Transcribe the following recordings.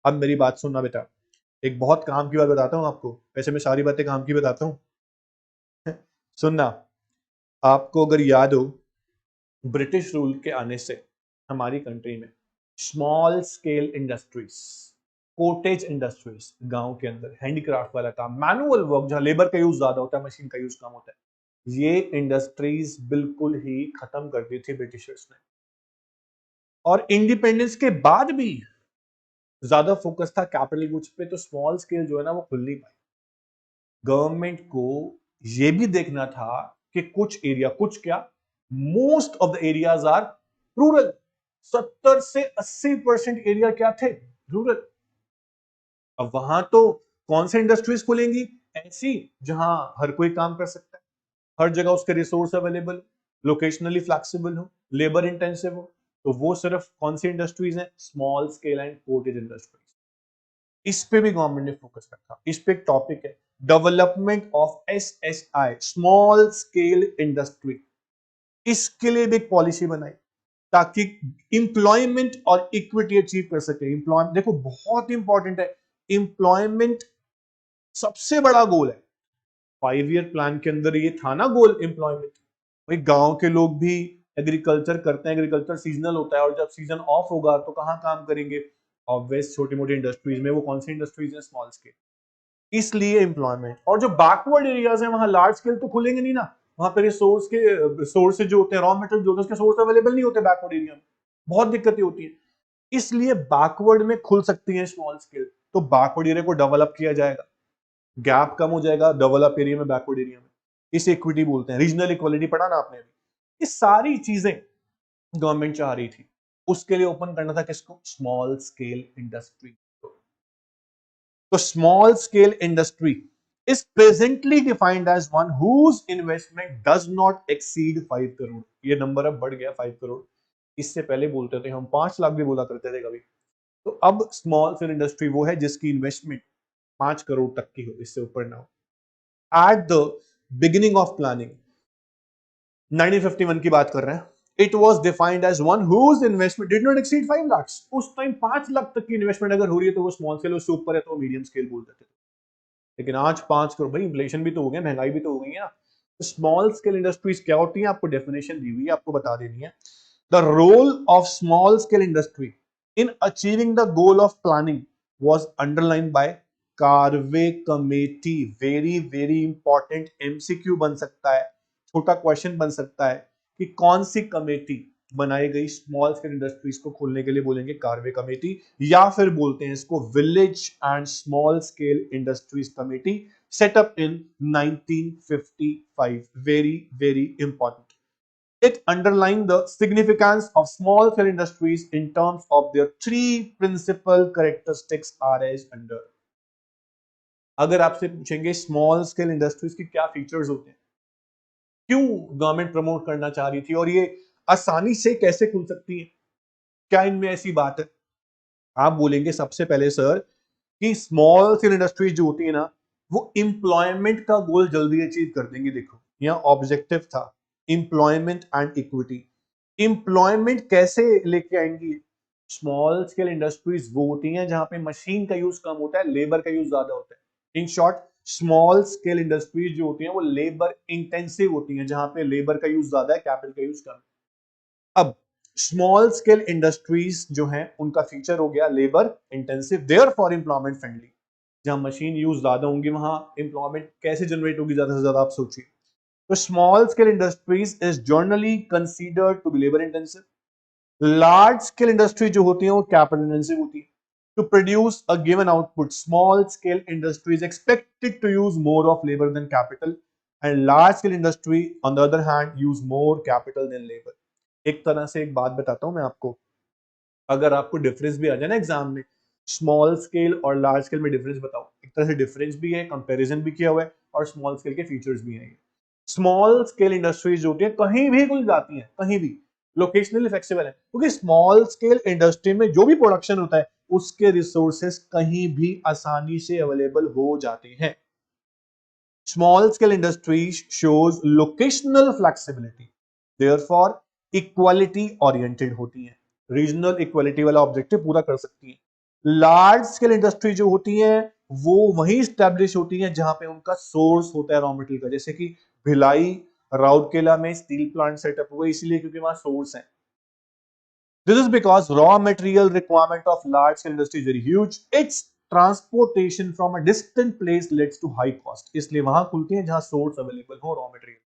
अब मेरी बात सुनना बेटा, एक बहुत काम की बात बताता हूँ आपको, वैसे मैं सारी बातें काम की बताता हूँ। सुनना, आपको अगर याद हो, ब्रिटिश रूल के आने से हमारी कंट्री में small scale industries, cottage industries, गांव के अंदर हैंडीक्राफ्ट वाला काम, मैनुअल वर्क जहां लेबर का यूज ज्यादा होता है, मशीन का यूज कम होता है, ये इंडस्ट्रीज बिल्कुल ही खत्म कर दी थी ब्रिटिशर्स ने। और इंडिपेंडेंस के बाद भी ज्यादा फोकस था कैपिटल गुड्स पे, तो स्मॉल स्केल जो है ना वो खुल नहीं पाई। गवर्नमेंट को ये भी देखना था कि कुछ एरिया, कुछ क्या, most of the areas are rural. 70 से 80% एरिया क्या थे, रूरल। अब वहां तो कौन से इंडस्ट्रीज खुलेंगी, ऐसी जहां हर कोई काम कर सकता है, हर जगह उसके रिसोर्स अवेलेबल, लोकेशनली फ्लेक्सिबल हो, लेबर इंटेंसिव हो। तो वो सिर्फ कौन सी इंडस्ट्रीज हैं, small scale and cottage industries. इस पे भी गवर्नमेंट ने फोकस रखा। इस पे एक टॉपिक है, development of SSI, small scale industry. इसके लिए भी एक पॉलिसी बनाई ताकि इंप्लॉयमेंट और इक्विटी अचीव कर सके। इंप्लॉयमेंट देखो बहुत इंपॉर्टेंट है, इंप्लॉयमेंट सबसे बड़ा गोल है। 5 ईयर प्लान के अंदर ये था ना गोल, एम्प्लॉयमेंट। भाई गांव के लोग भी एग्रीकल्चर करते हैं, एग्रीकल्चर सीजनल होता है, और जब सीजन ऑफ होगा तो कहाँ काम करेंगे, ऑब्वियस छोटी मोटी इंडस्ट्रीज में। वो कौन सी इंडस्ट्रीज है, स्मॉल स्केल। इसलिए एम्प्लॉयमेंट। और जो बैकवर्ड एरियाज है वहां लार्ज स्केल तो खुलेंगे नहीं ना, वहां पे सोर्सेज जो होते हैं, रॉ मटेरियल जो होते हैं, उसके सोर्स अवेलेबल नहीं होते बैकवर्ड एरिया में, बहुत दिक्कतें होती हैं। इसलिए बैकवर्ड में खुल सकती है स्मॉल स्केल, तो बैकवर्ड एरिया को डेवलप किया जाएगा, गैप कम हो जाएगा डेवलप एरिया में बैकवर्ड एरिया में। इसे इक्विटी बोलते हैं, रीजनल इक्वालिटी पढ़ा ना आपने अभी। ये सारी चीजें गवर्नमेंट चाह रही थी, उसके लिए ओपन करना था किसको, स्मॉल स्केल इंडस्ट्री। तो small scale industry is presently defined as one whose investment does not exceed 5 crore. ये नंबर अब बढ़ गया 5 करोड़। इससे पहले बोलते थे हम 5 लाख भी बोला करते थे कभी। तो अब स्मॉल स्केल इंडस्ट्री वो है जिसकी इन्वेस्टमेंट 5 करोड़ तक की हो, इससे ऊपर ना हो। At the beginning of planning, 1951 की बात कर रहे हैं, it was defined as one whose investment did not exceed 5 lakh. उस टाइम 5 लाख तक की इन्वेस्टमेंट अगर हो रही है तो वो स्मॉल स्केल, उससे ऊपर है तो मीडियम स्केल बोलते थे। लेकिन आज 5 करोड़, भाई इन्फ्लेशन भी तो हो गया, महंगाई भी तो हो गई है ना। तो स्मॉल स्केल इंडस्ट्रीज क्या होती है, आपको डेफिनेशन दी हुई है, आपको बता देनी है। The role of small scale industry in achieving the goal of planning was underlined by Karve committee. Very very important MCQ बन सकता है, छोटा क्वेश्चन बन सकता है कि कौन सी कमेटी बनाई गई स्मॉल स्केल इंडस्ट्रीज को खोलने के लिए, बोलेंगे कार्वे कमेटी, या फिर बोलते हैं इसको village and small scale industries committee, set up in 1955। Very very important. It underlined the significance of small scale industries in terms of their 3 principal characteristics are as under। अगर आपसे पूछेंगे स्मॉल स्केल इंडस्ट्रीज की क्या features होते हैं, क्यों government promote करना चाह रही थी, और ये आसानी से कैसे खुल सकती है, क्या इनमें ऐसी बात है। आप बोलेंगे सबसे पहले सर कि स्मॉल स्केल इंडस्ट्रीज जो होती है ना, वो इंप्लॉयमेंट का गोल जल्दी अचीव कर देंगे। देखो यहाँ ऑब्जेक्टिव था इंप्लॉयमेंट एंड इक्विटी। इंप्लॉयमेंट कैसे लेके आएंगी, स्मॉल स्केल इंडस्ट्रीज वो होती हैं जहां पे मशीन का यूज कम होता है, लेबर का यूज ज्यादा होता है। In short, small scale industries जो होती हैं वो लेबर इंटेंसिव होती हैं, जहां पे लेबर का यूज ज्यादा है, कैपिटल का यूज कम है। अब स्मॉल स्केल इंडस्ट्रीज जो हैं उनका फीचर हो गया labour intensive, therefore employment friendly. जहां मशीन यूज ज्यादा होंगी वहां एम्प्लॉयमेंट कैसे जनरेट होगी ज्यादा से ज्यादा, आप सोचिए। तो small scale industries is generally considered to be labour intensive. Large scale industry जो होती है वो कैपिटल इंटेंसिव होती है। To produce a given output, small scale industry is expected to use more of labour than capital, and large scale industry on the other hand use more capital than labour. एक तरह से एक बात बताता हूं मैं आपको, अगर आपको डिफरेंस भी आ जाए ना एग्जाम में, स्मॉल स्केल और लार्ज स्केल में डिफरेंस बताओ, एक तरह से डिफरेंस भी है, कंपैरिजन भी किया हुआ है, और स्मॉल स्केल के फीचर्स भी हैं। स्मॉल स्केल इंडस्ट्रीज जो होती है कहीं भी खुल जाती हैं, कहीं भी, लोकेशनली फ्लेक्सिबल है, क्योंकि स्मॉल स्केल इंडस्ट्री में जो भी प्रोडक्शन होता है उसके रिसोर्सेस कहीं भी आसानी से अवेलेबल हो जाते हैं। Small scale industries shows locational flexibility, therefore equality oriented होती है, रीजनल इक्वालिटी वाला ऑब्जेक्टिव पूरा कर सकती है। लार्ज स्केल इंडस्ट्री जो होती है वो वहीं स्टैब्लिश होती है जहां पे उनका सोर्स होता है रॉ मटेरियल का, जैसे कि भिलाई, राउरकेला में स्टील प्लांट सेटअप हुआ इसलिए क्योंकि वहां सोर्स है। This is because raw material requirement of large scale industry is very huge. Its transportation from a distant place leads to high cost. इसलिए वहां खुलती हैं जहां सोर्स अवेलेबल हो रॉ मटेरियल।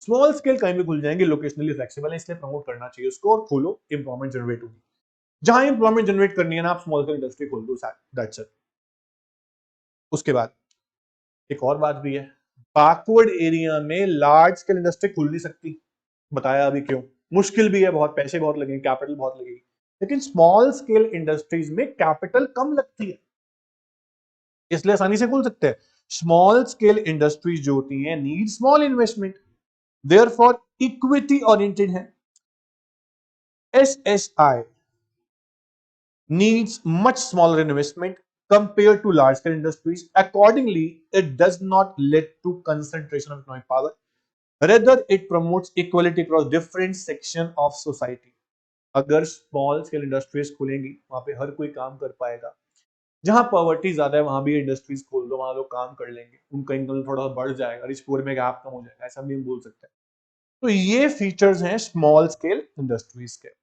स्मॉल स्केल कहीं भी खुल जाएंगे, लोकेशनली फ्लेक्सिबल है, इसलिए प्रमोट करना चाहिए उसको और खोलो, इंप्लॉयमेंट जनरेट होगी। जहां इंप्लॉयमेंट जनरेट करनी है ना, आप स्मॉल स्केल इंडस्ट्री खोल दो, दैट्स इट। उसके बाद एक और बात भी है, बैकवर्ड एरिया में लार्ज स्केल इंडस्ट्री खुल नहीं सकती। बताया अभी क्यों, मुश्किल भी है, बहुत पैसे बहुत लगेंगे, कैपिटल बहुत लगेगी। लेकिन स्मॉल स्केल इंडस्ट्रीज में कैपिटल कम लगती है, इसलिए आसानी से खुल सकते हैं। स्मॉल स्केल इंडस्ट्रीज जो होती हैं need small investment, therefore equity oriented है। SSI needs much smaller investment compared to large scale industries. Accordingly, it does not lead to concentration of economic power. Rather, it promotes equality across different sections of society. अगर small scale industries खुलेंगी वहां पे हर कोई काम कर पाएगा। जहां poverty ज्यादा है वहां भी इंडस्ट्रीज खोल दो, वहां लोग काम कर लेंगे, उनका इनकम थोड़ा बढ़ जाएगा, रिच पुअर में गैप कम हो जाएगा, ऐसा भी हम बोल सकते हैं। तो ये फीचर्स हैं स्मॉल स्केल इंडस्ट्रीज के।